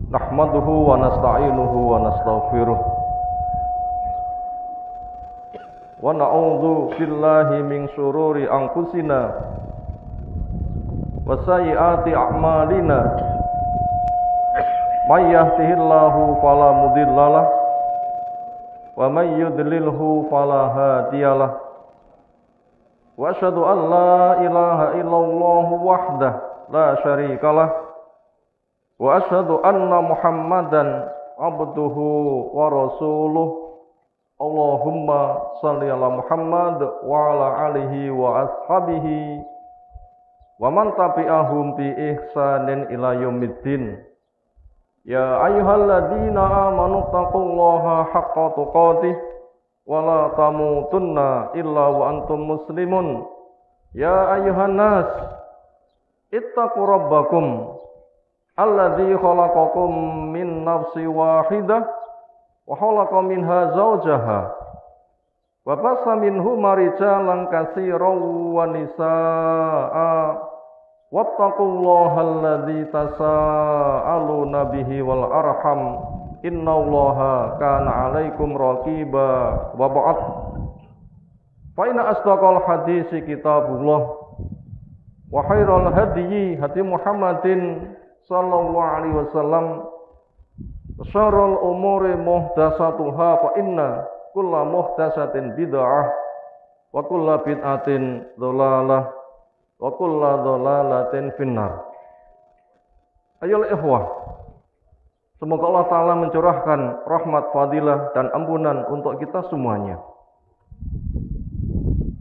Nahmaduhu wa nasta'inuhu wa nastaghfiruh wa na'udzu billahi min syururi anfusina wa sayyiati a'malina. May yahdihillahu fala mudhillalah wa may yudlilhu fala hadiyalah. Wa asyhadu an la ilaha illallah wahdahu la syarikalah wa asyhadu anna Muhammadan abduhu wa rasuluh. Allahumma shalli ala Muhammad wa ala alihi wa ashabihi wa man tabi'ahum bi ihsanin ila yaumiddin. Ya ayyuhalladzina amanu taqullaha haqqa tuqatih wa la tamutunna illa wa antum muslimun. Ya ayyuhan nas ittaqu rabbakum alladzi khalaqakum min nafsin wahidah wa khalaqa minha zawjaha wa bassa minhuma rijalan katsiran wa nisaa'a wattaqullaha alladzi tasaaluna bihi wal arham innallaha kana 'alaikum raqiba. Wa ba'd, fa inna asdaqal hadisi kitabullah wa khairal hadyi hadi Muhammadin sallallahu alaihi wasallam, syarrul umuri muhdatsatuha fa inna kulla muhdatsatin bid'ah wa kulla bid'atin dhalalah wa kulla dhalalatin finnar. Ayolah ikhwah, semoga Allah Ta'ala mencurahkan rahmat, fadilah dan ampunan untuk kita semuanya.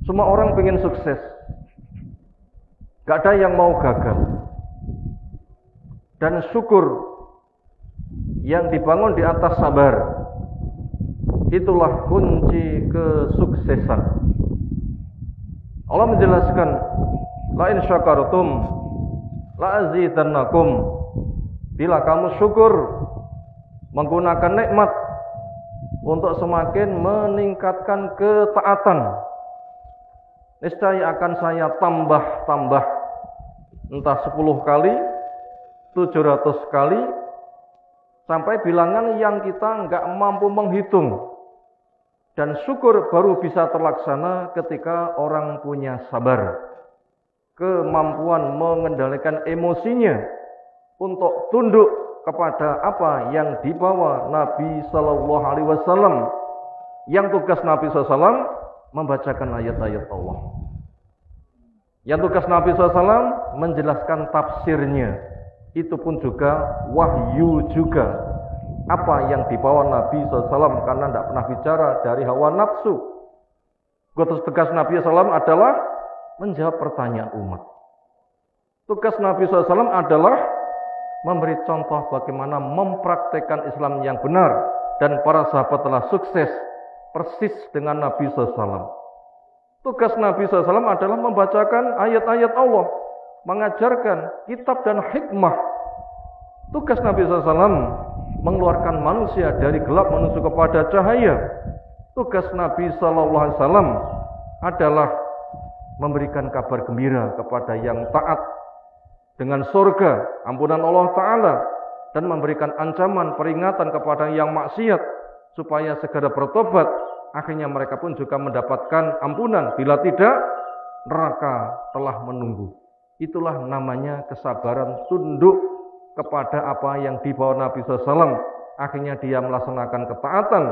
Semua orang ingin sukses, gak ada yang mau gagal. Dan syukur yang dibangun di atas sabar, itulah kunci kesuksesan. Allah menjelaskan, la in syakartum la azidannakum. Bila kamu syukur, menggunakan nikmat untuk semakin meningkatkan ketaatan, niscaya akan saya tambah, entah 10 kali, 700 kali, sampai bilangan yang kita enggak mampu menghitung. Dan syukur baru bisa terlaksana ketika orang punya sabar, kemampuan mengendalikan emosinya untuk tunduk kepada apa yang dibawa Nabi Sallallahu Alaihi Wasallam. Yang tugas Nabi SAW membacakan ayat-ayat Allah. Yang tugas Nabi SAW menjelaskan tafsirnya. Itu pun juga wahyu juga. Apa yang dibawa Nabi SAW, karena tidak pernah bicara dari hawa nafsu. Tugas Nabi SAW adalah menjawab pertanyaan umat. Tugas Nabi SAW adalah memberi contoh bagaimana mempraktekkan Islam yang benar. Dan para sahabat telah sukses persis dengan Nabi SAW. Tugas Nabi SAW adalah membacakan ayat-ayat Allah, mengajarkan kitab dan hikmah. Tugas Nabi SAW mengeluarkan manusia dari gelap menuju kepada cahaya. Tugas Nabi SAW adalah memberikan kabar gembira kepada yang taat dengan surga, ampunan Allah Ta'ala, dan memberikan ancaman, peringatan kepada yang maksiat supaya segera bertobat. Akhirnya mereka pun juga mendapatkan ampunan. Bila tidak, neraka telah menunggu. Itulah namanya kesabaran, tunduk kepada apa yang dibawa Nabi SAW. Akhirnya dia melaksanakan ketaatan.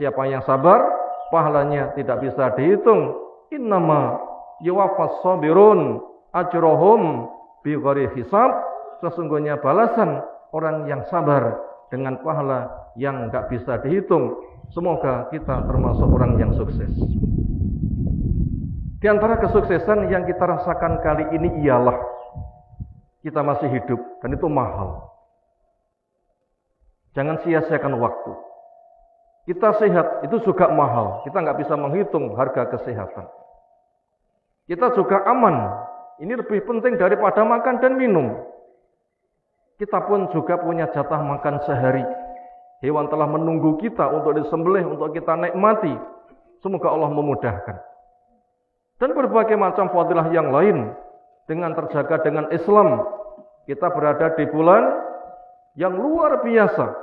Siapa yang sabar, pahalanya tidak bisa dihitung. Innama yuwaffas sabirun ajrohum bighairi hisab. Sesungguhnya balasan orang yang sabar dengan pahala yang tidak bisa dihitung. Semoga kita termasuk orang yang sukses. Di antara kesuksesan yang kita rasakan kali ini ialah kita masih hidup, dan itu mahal. Jangan sia-siakan waktu. Kita sehat, itu juga mahal. Kita nggak bisa menghitung harga kesehatan. Kita juga aman. Ini lebih penting daripada makan dan minum. Kita pun juga punya jatah makan sehari. Hewan telah menunggu kita untuk disembelih, untuk kita nikmati. Semoga Allah memudahkan. Dan berbagai macam fadilah yang lain dengan terjaga dengan Islam. Kita berada di bulan yang luar biasa.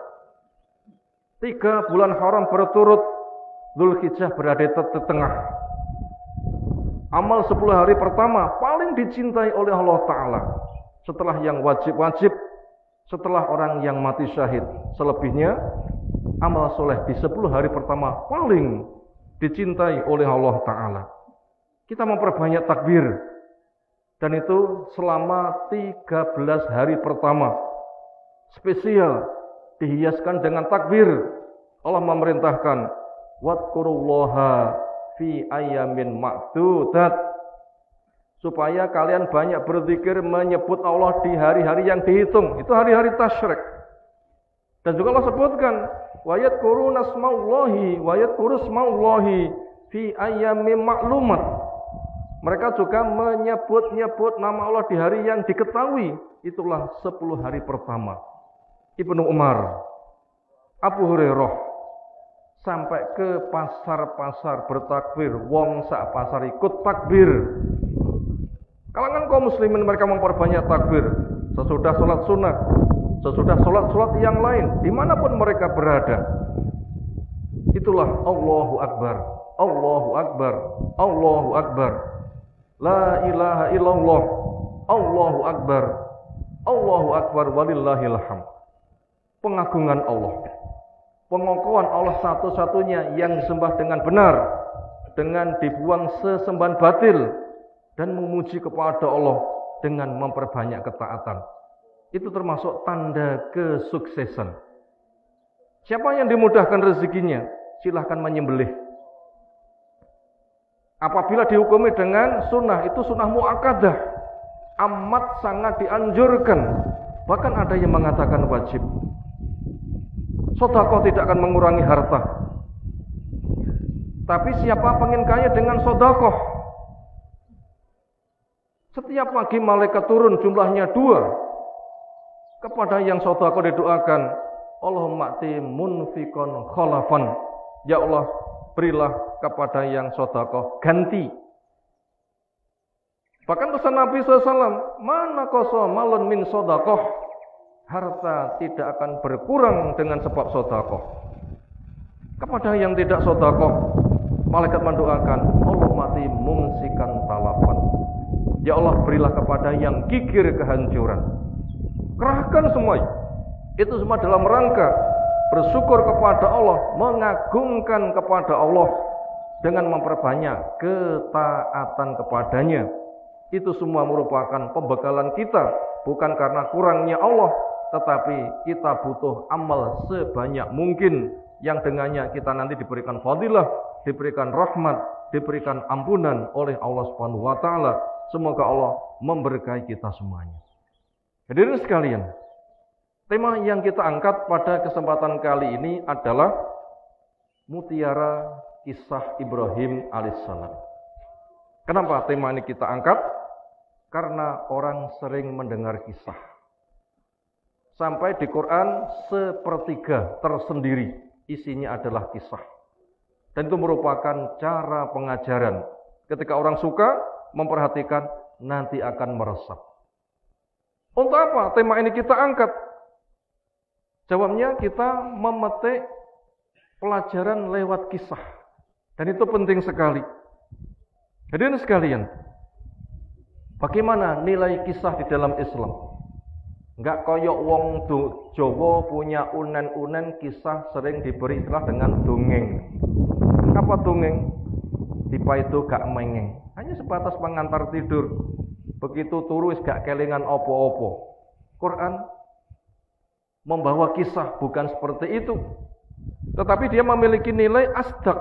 3 bulan haram berturut, Dzulhijjah berada di tengah. Amal 10 hari pertama paling dicintai oleh Allah Ta'ala. Setelah yang wajib-wajib, setelah orang yang mati syahid. Selebihnya, amal soleh di 10 hari pertama paling dicintai oleh Allah Ta'ala. Kita memperbanyak takbir. Dan itu selama 13 hari pertama. Spesial, dihiaskan dengan takbir. Allah memerintahkan, wadkurullaha fi ayamin ma'dudat, supaya kalian banyak berzikir menyebut Allah di hari-hari yang dihitung. Itu hari-hari tasyrik. Dan juga Allah sebutkan, wa yadhkuruna ismallahi wa yadhkuru ismallahi fi ayamin ma'lumat. Mereka juga menyebut-nyebut nama Allah di hari yang diketahui. Itulah 10 hari pertama. Ibnu Umar, Abu Hurairah, sampai ke pasar-pasar bertakbir. Wong sak pasar ikut takbir. Kalangan kaum muslimin mereka memperbanyak takbir. Sesudah sholat sunnah, sesudah sholat yang lain, dimanapun mereka berada. Itulah Allahu Akbar, Allahu Akbar, Allahu Akbar. La ilaha illallah, Allahu Akbar, Allahu Akbar, walillahil hamd. Pengagungan Allah, pengakuan Allah satu-satunya yang disembah dengan benar, dengan dibuang sesembahan batil, dan memuji kepada Allah dengan memperbanyak ketaatan. Itu termasuk tanda kesuksesan. Siapa yang dimudahkan rezekinya, silahkan menyembelih. Apabila dihukumi dengan sunnah, itu sunnah muakkadah, amat sangat dianjurkan. Bahkan ada yang mengatakan wajib. Sedekah tidak akan mengurangi harta. Tapi siapa pengen kaya dengan sedekah? Setiap pagi malaikat turun, jumlahnya 2. Kepada yang sedekah didoakan, Allahumma ati munfiqan khalafan. Ya Allah, berilah kepada yang sedekah ganti. Bahkan pesan Nabi SAW, mana koso malun min sedekah, harta tidak akan berkurang dengan sebab sedekah. Kepada yang tidak sedekah, malaikat mendoakan, Allahumma ati mumsikan talafan. Ya Allah, berilah kepada yang gigir kehancuran. Kerahkan semua. Itu semua dalam rangka bersyukur kepada Allah, mengagungkan kepada Allah dengan memperbanyak ketaatan kepadanya. Itu semua merupakan pembekalan kita, bukan karena kurangnya Allah, tetapi kita butuh amal sebanyak mungkin yang dengannya kita nanti diberikan fadilah, diberikan rahmat, diberikan ampunan oleh Allah Subhanahu wa taala. Semoga Allah memberkahi kita semuanya. Hadirin sekalian, tema yang kita angkat pada kesempatan kali ini adalah mutiara kisah Ibrahim alaihissalam. Kenapa tema ini kita angkat? Karena orang sering mendengar kisah. Sampai di Quran 1/3 tersendiri isinya adalah kisah. Dan itu merupakan cara pengajaran. Ketika orang suka memperhatikan, nanti akan meresap. Untuk apa tema ini kita angkat? Jawabnya, kita memetik pelajaran lewat kisah. Dan itu penting sekali. Hadirin sekalian, bagaimana nilai kisah di dalam Islam? Enggak koyok wong Jawa punya unen-unen, kisah sering diberi istilah dengan dongeng. Apa dongeng? Tipa itu gak mengeng, hanya sebatas pengantar tidur. Begitu turu gak kelingan opo-opo. Quran membawa kisah bukan seperti itu, tetapi dia memiliki nilai asdaq,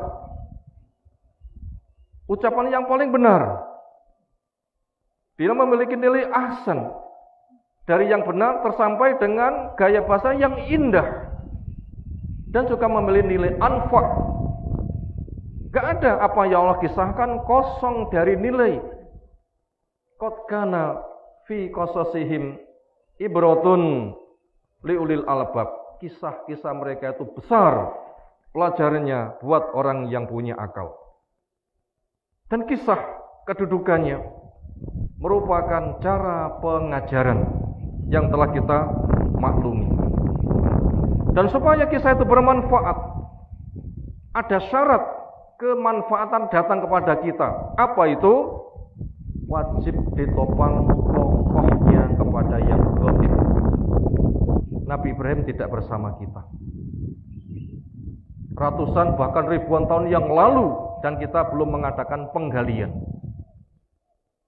ucapan yang paling benar. Dia memiliki nilai ahsan, dari yang benar tersampai dengan gaya bahasa yang indah, dan juga memiliki nilai anfa. Gak ada apa yang Allah kisahkan kosong dari nilai. Qad kana fi qasasihim ibratun liulil albab. Kisah-kisah mereka itu besar pelajarannya buat orang yang punya akal. Dan kisah kedudukannya merupakan cara pengajaran yang telah kita maklumi. Dan supaya kisah itu bermanfaat, ada syarat kemanfaatan datang kepada kita. Apa itu? Wajib ditopang kokohnya kepada yang gaib. Nabi Ibrahim tidak bersama kita. Ratusan bahkan ribuan tahun yang lalu, dan kita belum mengadakan penggalian.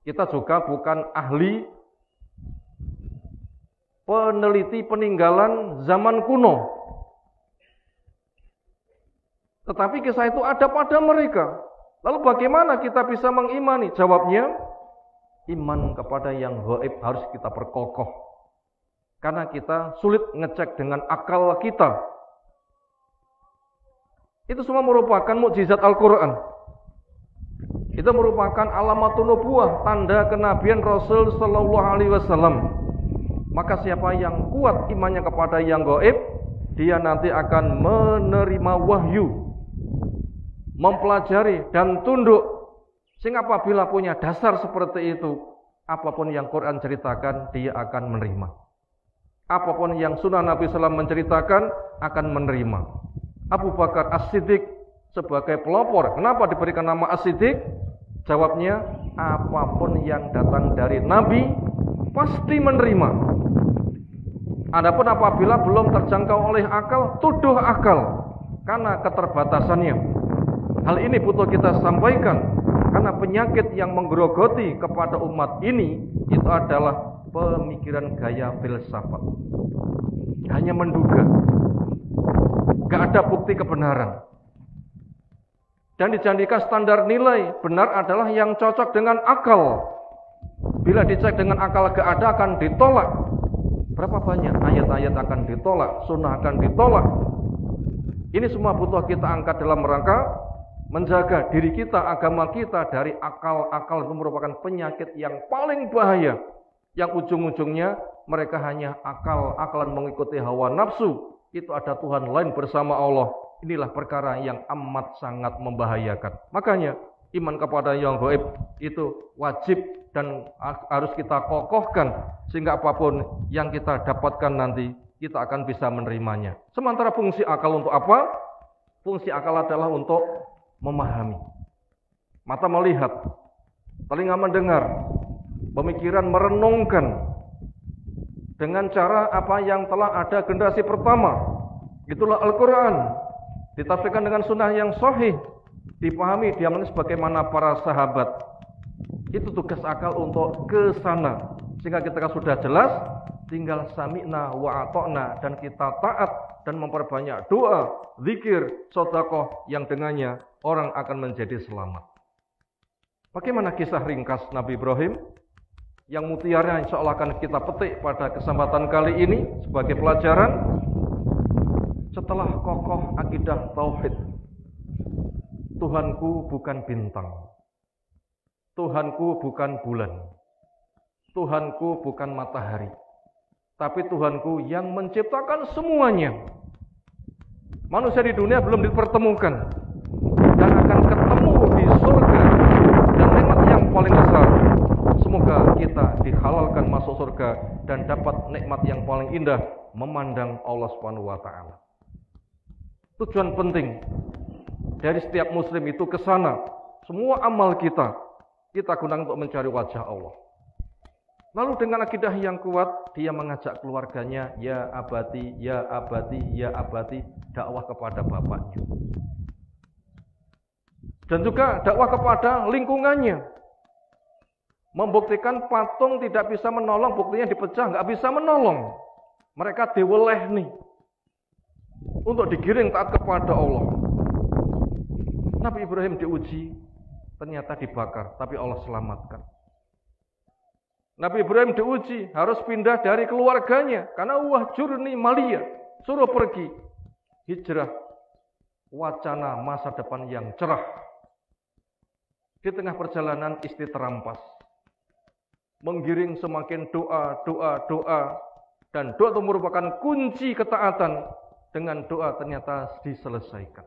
Kita juga bukan ahli peneliti peninggalan zaman kuno. Tetapi kisah itu ada pada mereka. Lalu bagaimana kita bisa mengimani? Jawabnya, iman kepada yang gaib harus kita perkokoh. Karena kita sulit ngecek dengan akal kita. Itu semua merupakan mukjizat Al-Quran. Itu merupakan alamatun nubuwah, tanda kenabian Rasul Sallallahu Alaihi Wasallam. Maka siapa yang kuat imannya kepada yang gaib, dia nanti akan menerima wahyu, mempelajari dan tunduk. Sehingga apabila punya dasar seperti itu, apapun yang Quran ceritakan, dia akan menerima. Apapun yang sunnah Nabi SAW menceritakan, akan menerima. Abu Bakar As-Siddiq sebagai pelopor. Kenapa diberikan nama As-Siddiq? Jawabnya, apapun yang datang dari Nabi pasti menerima. Adapun apabila belum terjangkau oleh akal, tuduh akal karena keterbatasannya. Hal ini butuh kita sampaikan karena penyakit yang menggerogoti kepada umat ini itu adalah pemikiran gaya filsafat. Hanya menduga. Gak ada bukti kebenaran. Dan dijanjikan standar nilai benar adalah yang cocok dengan akal. Bila dicek dengan akal gak ada, akan ditolak. Berapa banyak ayat-ayat akan ditolak, sunnah akan ditolak. Ini semua butuh kita angkat dalam rangka menjaga diri kita, agama kita dari akal-akal. Itu merupakan penyakit yang paling bahaya, yang ujung-ujungnya mereka hanya akal-akalan mengikuti hawa nafsu. Itu ada Tuhan lain bersama Allah. Inilah perkara yang amat sangat membahayakan. Makanya iman kepada yang gaib itu wajib dan harus kita kokohkan, sehingga apapun yang kita dapatkan nanti kita akan bisa menerimanya. Sementara fungsi akal untuk apa? Fungsi akal adalah untuk memahami. Mata melihat, telinga mendengar, pemikiran merenungkan dengan cara apa yang telah ada generasi pertama. Itulah Al-Quran, ditafsirkan dengan sunnah yang sahih, dipahami diamani sebagaimana para sahabat. Itu tugas akal untuk ke sana, sehingga ketika sudah jelas, tinggal sami'na wa ata'na, dan kita taat dan memperbanyak doa, zikir, sedekah yang dengannya orang akan menjadi selamat. Bagaimana kisah ringkas Nabi Ibrahim? Yang mutiara insya Allah akan kita petik pada kesempatan kali ini sebagai pelajaran. Setelah kokoh akidah tauhid, Tuhanku bukan bintang, Tuhanku bukan bulan, Tuhanku bukan matahari, tapi Tuhanku yang menciptakan semuanya. Manusia di dunia belum dipertemukan dan akan ketemu di surga, dan nikmat yang paling besar. Semoga kita dihalalkan masuk surga dan dapat nikmat yang paling indah, memandang Allah Subhanahu wa taala. Tujuan penting dari setiap muslim itu ke sana. Semua amal kita gunakan untuk mencari wajah Allah. Lalu dengan akidah yang kuat, dia mengajak keluarganya, ya abadi, ya abadi, ya abadi, dakwah kepada bapaknya. Dan juga dakwah kepada lingkungannya. Membuktikan patung tidak bisa menolong, buktinya dipecah, nggak bisa menolong. Mereka diweleh nih untuk digiring taat kepada Allah. Nabi Ibrahim diuji, ternyata dibakar, tapi Allah selamatkan. Nabi Ibrahim diuji, harus pindah dari keluarganya karena wahjurni malia, suruh pergi, hijrah, wacana masa depan yang cerah. Di tengah perjalanan istri terampas. Menggiring semakin doa, dan doa itu merupakan kunci ketaatan. Dengan doa ternyata diselesaikan.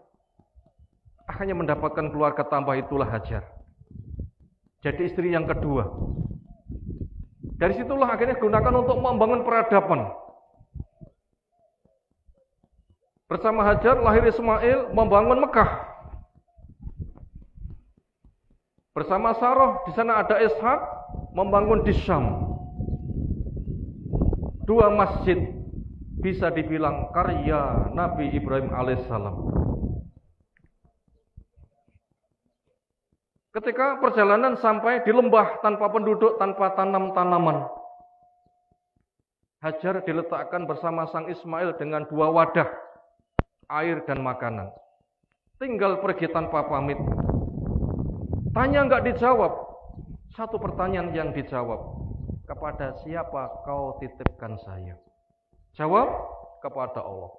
Akhirnya mendapatkan keluarga tambah, itulah Hajar. Jadi istri yang kedua. Dari situlah akhirnya gunakan untuk membangun peradaban. Bersama Hajar lahir Ismail membangun Mekah. Bersama Sarah di sana ada Ishak membangun di Syam. 2 masjid bisa dibilang karya Nabi Ibrahim alaihissalam. Ketika perjalanan sampai di lembah tanpa penduduk, tanpa tanam-tanaman, Hajar diletakkan bersama sang Ismail dengan 2 wadah air dan makanan. Tinggal pergi tanpa pamit. Tanya enggak dijawab. Satu pertanyaan yang dijawab, kepada siapa kau titipkan saya? Jawab, kepada Allah.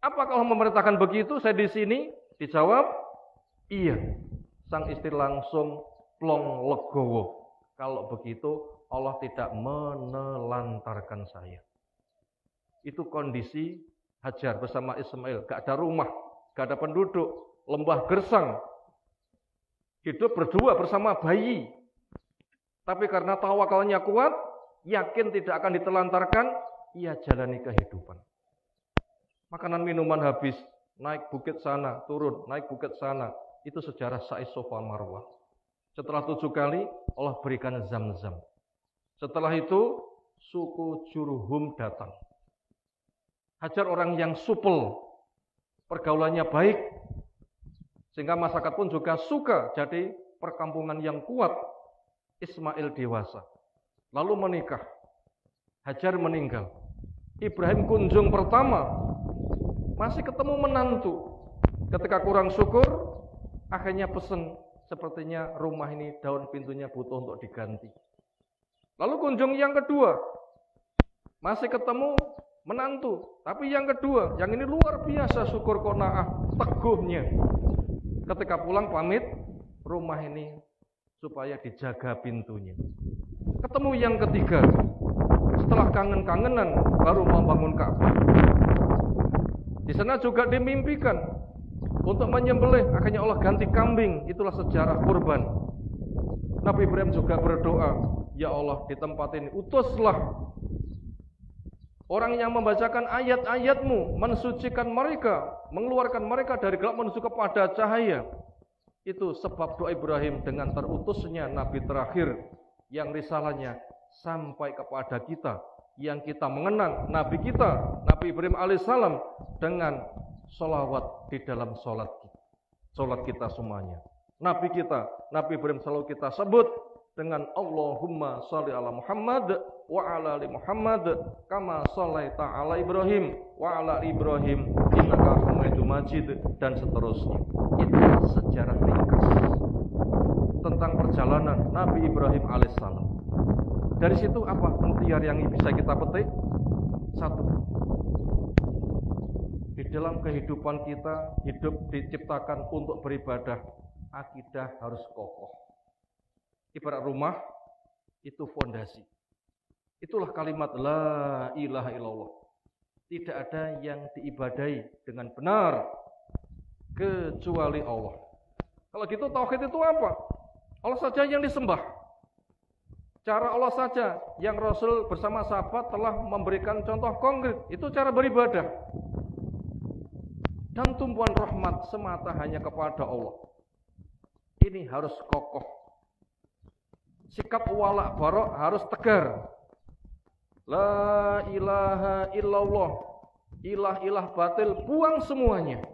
Apakah Allah memerintahkan begitu? Saya di sini. Dijawab, iya. Sang istri langsung plong legowo. Kalau begitu Allah tidak menelantarkan saya. Itu kondisi Hajar bersama Ismail. Gak ada rumah, gak ada penduduk, lembah gersang. Hidup berdua bersama bayi. Tapi karena tawakalnya kuat, yakin tidak akan ditelantarkan, ia jalani kehidupan. Makanan minuman habis, naik bukit sana, turun, naik bukit sana. Itu sejarah Sa'i Safa Marwah. Setelah 7 kali, Allah berikan Zam-Zam. Setelah itu, suku Jurhum datang. Hajar orang yang supel, pergaulannya baik, sehingga masyarakat pun juga suka. Jadi perkampungan yang kuat. Ismail dewasa, lalu menikah. Hajar meninggal. Ibrahim kunjung pertama, masih ketemu menantu. Ketika kurang syukur, akhirnya pesen, sepertinya rumah ini daun pintunya butuh untuk diganti. Lalu kunjung yang kedua, masih ketemu menantu, tapi yang kedua, yang ini luar biasa syukur qanaah, teguhnya. Ketika pulang pamit, rumah ini supaya dijaga pintunya. Ketemu yang ketiga, setelah kangen-kangenan baru membangun Ka'bah. Di sana juga dimimpikan untuk menyembelih, akhirnya Allah ganti kambing. Itulah sejarah kurban. Nabi Ibrahim juga berdoa, ya Allah, di tempat ini utuslah orang yang membacakan ayat-ayat-Mu, mensucikan mereka, mengeluarkan mereka dari gelap menuju kepada cahaya. Itu sebab doa Ibrahim dengan terutusnya Nabi terakhir yang risalahnya sampai kepada kita, yang kita mengenang Nabi kita, Nabi Ibrahim alaihissalam, dengan sholawat di dalam sholat kita semuanya. Nabi kita, Nabi Ibrahim selalu kita sebut dengan Allahumma sholli ala Muhammad wa ala ali Muhammad kama sholaita ala Ibrahim wa ala Ibrahim innaka Hamidum Majid, dan seterusnya. Itu sejarah ringkas tentang perjalanan Nabi Ibrahim alaihissalam. Dari situ apa mutiara yang bisa kita petik? Satu, di dalam kehidupan kita, hidup diciptakan untuk beribadah, akidah harus kokoh. Ibarat rumah, itu fondasi. Itulah kalimat la ilaha illallah. Tidak ada yang diibadai dengan benar kecuali Allah. Kalau gitu tauhid itu apa? Allah saja yang disembah. Cara Allah saja yang Rasul bersama sahabat telah memberikan contoh konkret. Itu cara beribadah. Dan tumpuan rahmat semata hanya kepada Allah. Ini harus kokoh. Sikap wala barok harus tegar. La ilaha illallah. Ilah-ilah batil, buang semuanya.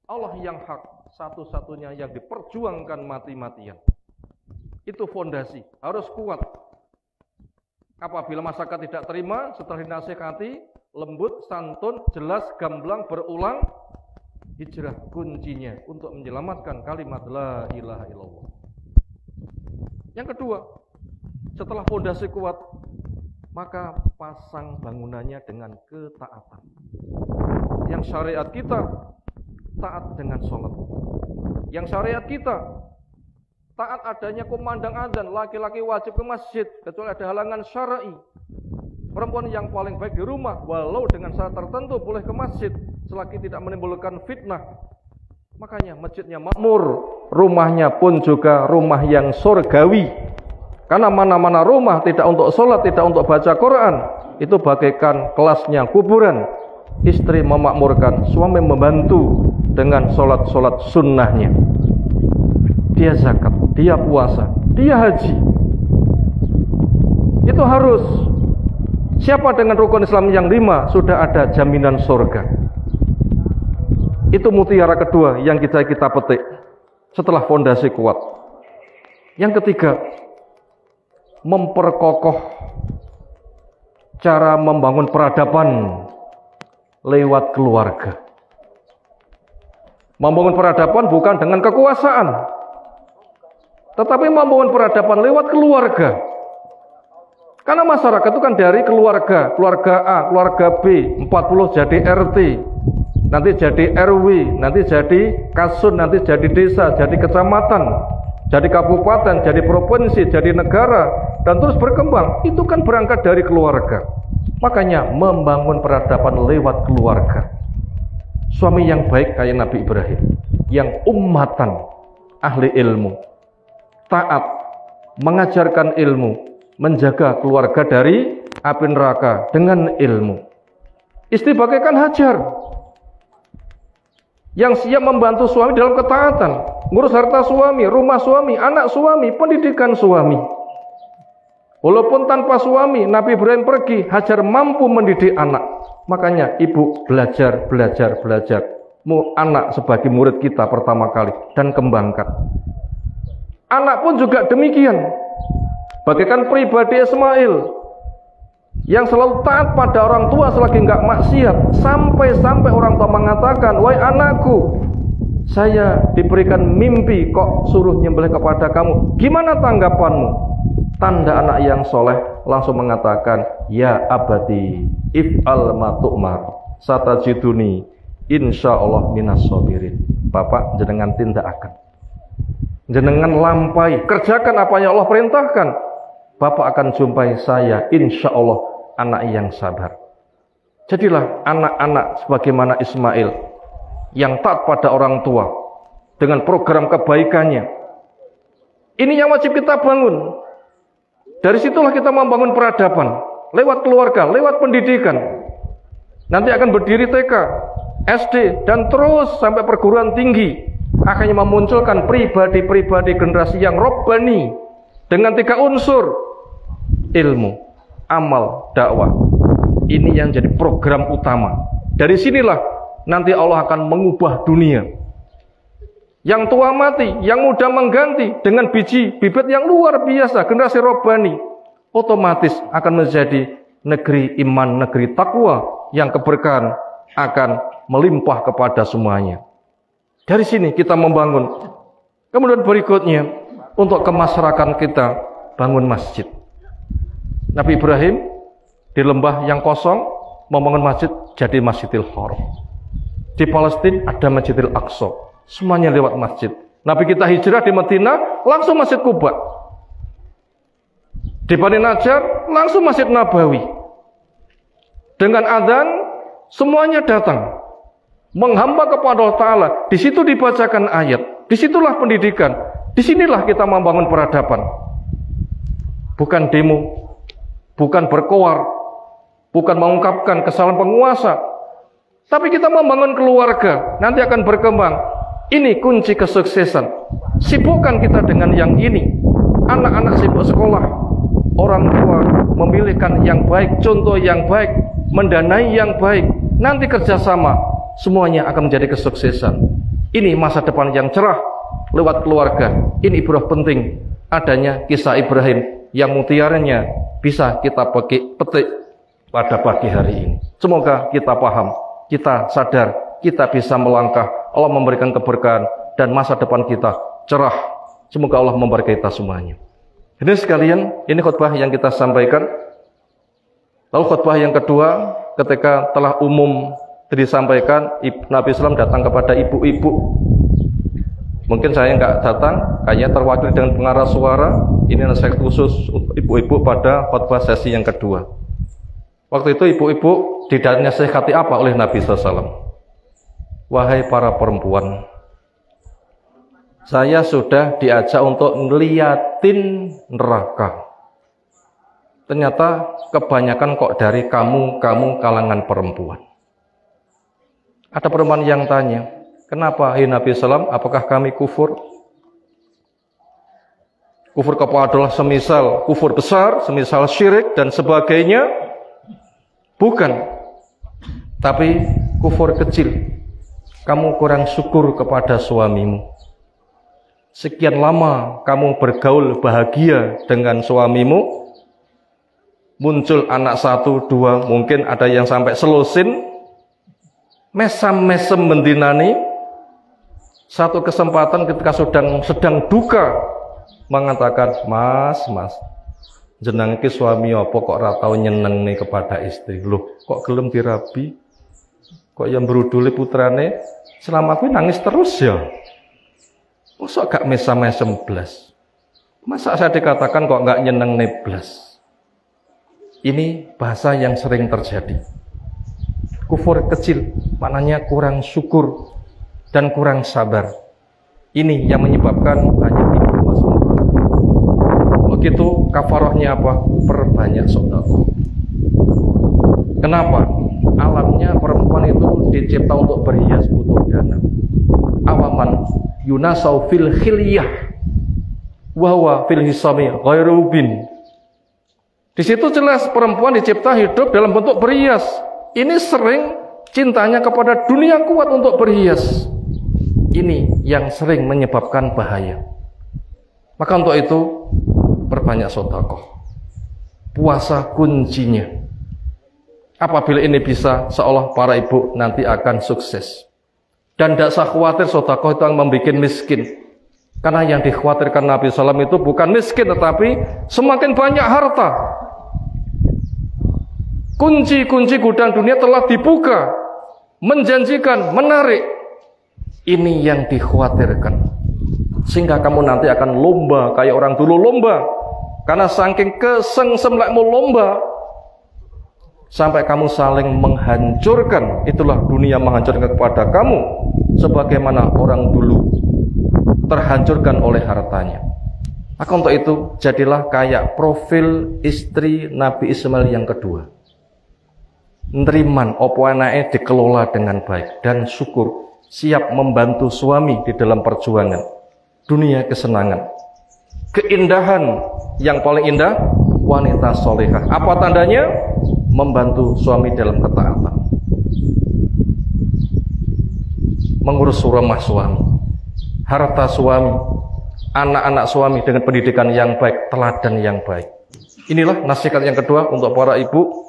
Allah yang hak, satu-satunya yang diperjuangkan mati-matian. Itu fondasi, harus kuat. Apabila masyarakat tidak terima, setelah dinasihati, lembut, santun, jelas, gamblang, berulang, hijrah kuncinya untuk menyelamatkan kalimat la ilaha illallah. Yang kedua, setelah fondasi kuat, maka pasang bangunannya dengan ketaatan. Yang syariat kita taat dengan sholat. Yang syariat kita taat adanya kumandang adzan, laki-laki wajib ke masjid kecuali ada halangan syar'i. Perempuan yang paling baik di rumah, walau dengan syarat tertentu boleh ke masjid selagi tidak menimbulkan fitnah. Makanya masjidnya makmur, rumahnya pun juga rumah yang surgawi. Karena mana-mana rumah tidak untuk sholat, tidak untuk baca Quran, itu bagaikan kelasnya kuburan. istri memakmurkan, suami membantu dengan sholat-sholat sunnahnya. Dia zakat, dia puasa, dia haji. Itu harus. Siapa dengan rukun Islam yang 5 sudah ada jaminan surga. Itu mutiara kedua yang kita petik setelah fondasi kuat. Yang ketiga, memperkokoh cara membangun peradaban lewat keluarga. Membangun peradaban bukan dengan kekuasaan, tetapi membangun peradaban lewat keluarga. Karena masyarakat itu kan dari keluarga, keluarga A, keluarga B, 40 jadi RT, nanti jadi RW, nanti jadi kasun, nanti jadi desa, jadi kecamatan, jadi kabupaten, jadi provinsi, jadi negara, dan terus berkembang. Itu kan berangkat dari keluarga. Makanya membangun peradaban lewat keluarga. Suami yang baik kayak Nabi Ibrahim, yang ummatan, ahli ilmu, taat, mengajarkan ilmu, menjaga keluarga dari api neraka dengan ilmu. Istri bagaikan Hajar, yang siap membantu suami dalam ketaatan, ngurus harta suami, rumah suami, anak suami, pendidikan suami. Walaupun tanpa suami, Nabi Ibrahim pergi, Hajar mampu mendidik anak. Makanya ibu belajar. Anak sebagai murid kita pertama kali dan kembangkan. Anak pun juga demikian. Bagaikan pribadi Ismail yang selalu taat pada orang tua selagi enggak maksiat, sampai orang tua mengatakan, "Wahai anakku, saya diberikan mimpi kok suruh nyembelih kepada kamu. Gimana tanggapanmu?" Tanda anak yang soleh langsung mengatakan, "Ya abadi, if'al ma tu'mar, satajiduni insyaallah minas sabirin." Bapak, jenengan tindakaken, jenengan lampai, kerjakan apa yang Allah perintahkan. Bapak akan jumpai saya, insyaallah anak yang sabar. Jadilah anak-anak sebagaimana Ismail yang taat pada orang tua dengan program kebaikannya. Ini yang wajib kita bangun. Dari situlah kita membangun peradaban lewat keluarga, lewat pendidikan. Nanti akan berdiri TK, SD, dan terus sampai perguruan tinggi. Akhirnya memunculkan pribadi-pribadi generasi yang robbani dengan 3 unsur: ilmu, amal, dakwah. Ini yang jadi program utama. Dari sinilah nanti Allah akan mengubah dunia. Yang tua mati, yang muda mengganti dengan bibit yang luar biasa, generasi robbani. Otomatis akan menjadi negeri iman, negeri takwa, yang keberkahan akan melimpah kepada semuanya. Dari sini kita membangun. Kemudian berikutnya, untuk kemasyarakatan kita, bangun masjid. Nabi Ibrahim di lembah yang kosong membangun masjid, jadi Masjidil Haram. Di Palestina ada Masjidil Aqsa, semuanya lewat masjid. Nabi kita hijrah di Madinah, langsung Masjid Quba. Di Bani Najjar, langsung Masjid Nabawi. Dengan adzan, semuanya datang menghamba kepada Allah Ta'ala. Di situ dibacakan ayat, disitulah pendidikan, disinilah kita membangun peradaban. Bukan demo, bukan berkoar, bukan mengungkapkan kesalahan penguasa, tapi kita membangun keluarga, nanti akan berkembang. Ini kunci kesuksesan. Sibukkan kita dengan yang ini. Anak-anak sibuk sekolah, orang tua memilihkan yang baik, contoh yang baik, mendanai yang baik. Nanti kerjasama, semuanya akan menjadi kesuksesan. Ini masa depan yang cerah lewat keluarga. Ini ibrah penting adanya kisah Ibrahim yang mutiaranya bisa kita petik pada pagi hari ini. Semoga kita paham, kita sadar, kita bisa melangkah. Allah memberikan keberkahan dan masa depan kita cerah. Semoga Allah memberkahi kita semuanya. Ini sekalian, ini khutbah yang kita sampaikan. Lalu khutbah yang kedua, ketika telah umum disampaikan, Nabi SAW datang kepada ibu-ibu. Mungkin saya nggak datang, kayaknya terwakili dengan pengarah suara. Ini nasihat khusus untuk ibu-ibu pada khutbah sesi yang kedua. Waktu itu ibu-ibu dinasihati apa oleh Nabi SAW? Wahai para perempuan, saya sudah diajak untuk ngeliatin neraka. Ternyata kebanyakan kok dari kamu kalangan perempuan. Ada perempuan yang tanya, kenapa hai Nabi SAW, apakah kami kufur? Kufur kepada adalah semisal kufur besar, semisal syirik dan sebagainya? Bukan. Tapi kufur kecil. Kamu kurang syukur kepada suamimu. Sekian lama kamu bergaul bahagia dengan suamimu, muncul anak 1, 2, mungkin ada yang sampai selusin, mesam-mesem mendinani, satu kesempatan ketika sedang duka, mengatakan, mas, jeneng iki suami apa kok ora tau nyeneng nih kepada istri. Loh, kok gelem dirabi? Kok yang beruduli putrane selama aku nangis terus ya? Masa gak mesam-mesem blas? Masa saya dikatakan kok gak nyeneng nih blas? Ini bahasa yang sering terjadi. Kufur kecil, maknanya kurang syukur dan kurang sabar. Ini yang menyebabkan banyak ibu masuk neraka. Kalau gitu kafarahnya apa? Perbanyak sedekah. Kenapa? Alamnya perempuan itu dicipta untuk berhias, butuh dana. Awaman yunasau fil khilyah wa huwa fil hisami ghairu bin. Di situ jelas perempuan dicipta hidup dalam bentuk berhias. Ini sering cintanya kepada dunia kuat untuk berhias. Ini yang sering menyebabkan bahaya. Maka untuk itu perbanyak sedekah. Puasa kuncinya. Apabila ini bisa, seolah para ibu nanti akan sukses. Dan tidak usah khawatir sedekah itu yang membuat miskin. Karena yang dikhawatirkan Nabi SAW itu bukan miskin, tetapi semakin banyak harta. Kunci-kunci gudang dunia telah dibuka, menjanjikan, menarik. Ini yang dikhawatirkan. Sehingga kamu nanti akan lomba kayak orang dulu lomba. Karena saking kesengsem mau lomba, sampai kamu saling menghancurkan. Itulah dunia menghancurkan kepada kamu, sebagaimana orang dulu terhancurkan oleh hartanya. Maka untuk itu jadilah kayak profil istri Nabi Ismail yang kedua. Neriman opo anake dikelola dengan baik dan syukur, siap membantu suami di dalam perjuangan dunia kesenangan. Keindahan yang paling indah wanita solehah. Apa tandanya? Membantu suami dalam ketaatan, mengurus rumah suami, harta suami, anak-anak suami dengan pendidikan yang baik, teladan yang baik. Inilah nasihat yang kedua untuk para ibu.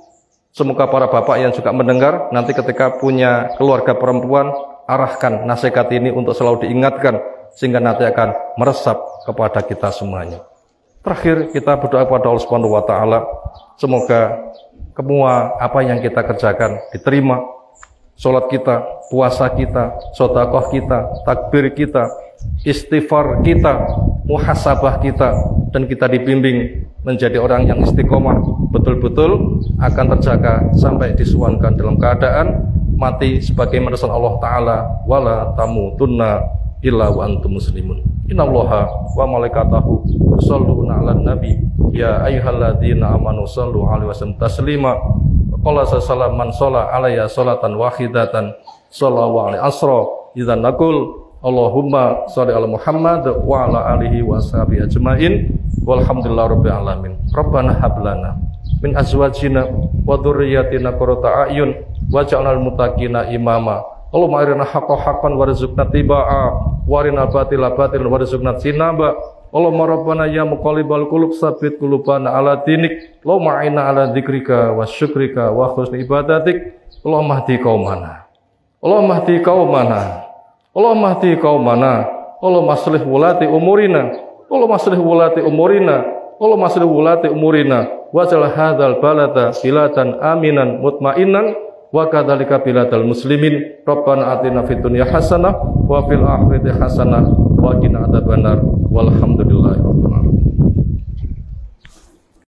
Semoga para bapak yang juga mendengar nanti ketika punya keluarga perempuan, arahkan nasihat ini untuk selalu diingatkan sehingga nanti akan meresap kepada kita semuanya. Terakhir kita berdoa kepada Allah Subhanahu wa taala, semoga semua apa yang kita kerjakan diterima. Salat kita, puasa kita, sedekah kita, takbir kita, istighfar kita, muhasabah kita, dan kita dibimbing menjadi orang yang istiqomah, betul-betul akan terjaga sampai disuwankan dalam keadaan mati sebagai rasul Allah Ta'ala, wala tamutunna illa wa antum muslimun. Innallaha wa malaikatahu yusholluna 'alan nabi ya ayyuhalladzina amanu shallu 'alaihi wasallam taslima. Qala sallallahu man shalla 'alayya sholatan wahidatan shallallahu alaihi asra idzan naqul Allahumma sholli ala Muhammad wa ala alihi wa sahbihi ajmain walhamdulillahirabbil alamin. Rabbana hab lana min azwajina wa dzurriyyatina qurrata a'yun waj'alnal muttaqina imama. Allahumma arina haqqan haqqan warzuqna tibaa wa arina batila batilan warzuqna tinaba. Allahumma rabbana ya muqallibal qulub tsabbit qulubana ala dinik. Allahumma a'inna ala dzikrika wa syukrika wa husni ibadatik. Allahumma hdi qaumana. Allahumma hdi qaumana. Allahumma hdi qaumana. Allahumma aslih wulati umurina. Allahumma aslih wulati umurina. Allahumma aslih wulati umurina. Waj'al hadzal balada biladan aminan mutmainan wa kadzalika biladal muslimin. Rabbana atina fid dunya hasanah wa fil akhirati hasanah wa qina adzabannar. Walhamdulillahirabbil alamin.